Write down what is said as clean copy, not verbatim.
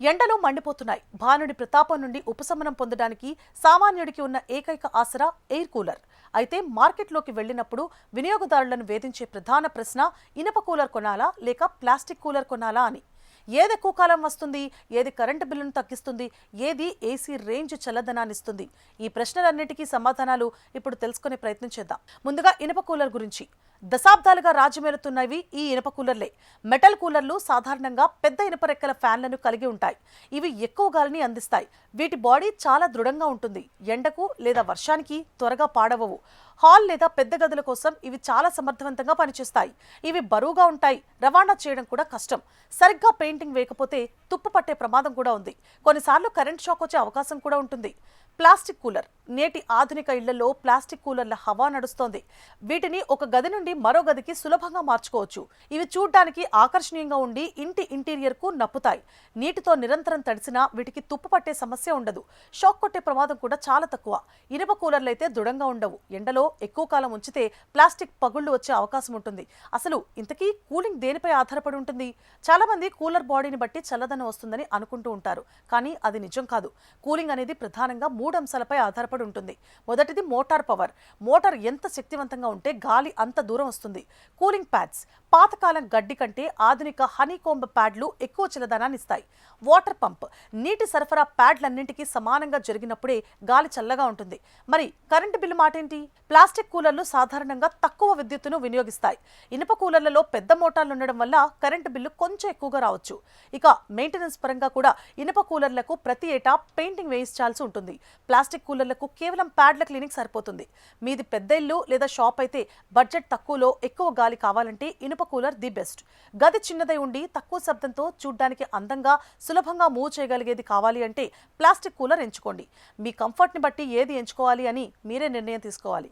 ఎండలు మండిపోతున్నాయి. భానుడి ప్రతాపం నుండి ఉపశమనం పొందడానికి సామాన్యుడికి ఉన్న ఏకైక ఆసరా ఎయిర్ కూలర్. అయితే మార్కెట్లోకి వెళ్లినప్పుడు వినియోగదారులను వేధించే ప్రధాన ప్రశ్న ఇనుప కూలర్ కొనాలా లేక ప్లాస్టిక్ కూలర్ కొనాలా అని. ఏది ఎక్కువ కాలం వస్తుంది, ఏది కరెంటు బిల్లును తగ్గిస్తుంది, ఏది ఏసీ రేంజ్ చల్లదనాన్ని ఇస్తుంది, ఈ ప్రశ్నలన్నిటికీ సమాధానాలు ఇప్పుడు తెలుసుకునే ప్రయత్నం చేద్దాం. ముందుగా ఇనుప కూలర్ గురించి. దశాబ్దాలుగా రాజ్యమేలుతున్నవి ఈ ఇనుప కూలర్లే. మెటల్ కూలర్లు సాధారణంగా పెద్ద ఇనుప రెక్కల ఫ్యాన్లను కలిగి ఉంటాయి. ఇవి ఎక్కువ గాలిని అందిస్తాయి. వీటి బాడీ చాలా దృఢంగా ఉంటుంది. ఎండకు లేదా వర్షానికి త్వరగా పాడవవు. హాల్ లేదా పెద్ద గదుల కోసం ఇవి చాలా సమర్థవంతంగా పనిచేస్తాయి. ఇవి బరువుగా ఉంటాయి. రవాణా చేయడం కూడా కష్టం. సరిగ్గా పెయింటింగ్ వేయకపోతే తుప్పు పట్టే ప్రమాదం కూడా ఉంది. కొన్నిసార్లు కరెంట్ షాక్ వచ్చే అవకాశం కూడా ఉంటుంది. Plastic cooler. నేటి ఆధునిక ఇళ్లలో ప్లాస్టిక్ కూలర్ల హవా నడుస్తోంది. వీటిని ఒక గది నుండి మరో గదికి సులభంగా మార్చుకోవచ్చు. ఇవి చూడ్డానికి ఆకర్షణీయంగా ఉండి ఇంటి ఇంటీరియర్ కు నప్పుతాయి. నీటితో నిరంతరం తడిసినా వీటికి తుప్పు పట్టే సమస్య ఉండదు. షాక్ కొట్టే ప్రమాదం కూడా చాలా తక్కువ. ఇనుప కూలర్లు అయితే దృఢంగా ఉండవు. ఎండలో ఎక్కువ కాలం ఉంచితే ప్లాస్టిక్ పగుళ్లు వచ్చే అవకాశం ఉంటుంది. అసలు ఇంతకీ కూలింగ్ దేనిపై ఆధారపడి ఉంటుంది? చాలా మంది కూలర్ బాడీని బట్టి చల్లదనం వస్తుందని అనుకుంటూ ఉంటారు. కానీ అది నిజం కాదు. కూలింగ్ అనేది ప్రధానంగా 3 అంశాలపై ఆధారపడి ఉంటుంది. మొదటిది మోటార్ పవర్. మోటార్ ఎంత శక్తివంతంగా ఉంటే గాలి అంత దూరం వస్తుంది. Cooling pods. పాతకాలం గడ్డి కంటే ఆధునిక హనీకోంబ్ ప్యాడ్లు ఎక్కువ చల్లదనాన్ని ఇస్తాయి. Water pump. నీటి సరఫరా ప్యాడ్లన్నింటికీ సమానంగా జరిగినప్పుడే గాలి చల్లగా ఉంటుంది. మరి కరెంటు బిల్లు మాటేంటి? ప్లాస్టిక్ కూలర్లు సాధారణంగా తక్కువ విద్యుత్తును వినియోగిస్తాయి. ఇనుప కూలర్లలో పెద్ద మోటార్లు ఉండడం వల్ల కరెంటు బిల్లు కొంచెం ఎక్కువగా రావచ్చు. ఇక మెయింటెనెన్స్ పరంగా కూడా ఇనుప కూలర్లకు ప్రతి ఏటా పెయింటింగ్ వేయించాల్సి ఉంటుంది. ప్లాస్టిక్ కూలర్లకు కేవలం ప్యాడ్ల క్లీనింగ్ సరిపోతుంది. మీది పెద్ద ఇల్లు లేదా షాప్ అయితే బడ్జెట్ తక్కువలో ఎక్కువ గాలి కావాలంటే ఇనుప కూలర్ ది బెస్ట్. గది చిన్నదై ఉండి తక్కువ శబ్దంతో చూడ్డానికి అందంగా సులభంగా మూవ్ చేయగలిగేది కావాలి అంటే ప్లాస్టిక్ కూలర్ ఎంచుకోండి. మీ కంఫర్ట్ని బట్టి ఏది ఎంచుకోవాలి అని మీరే నిర్ణయం తీసుకోవాలి.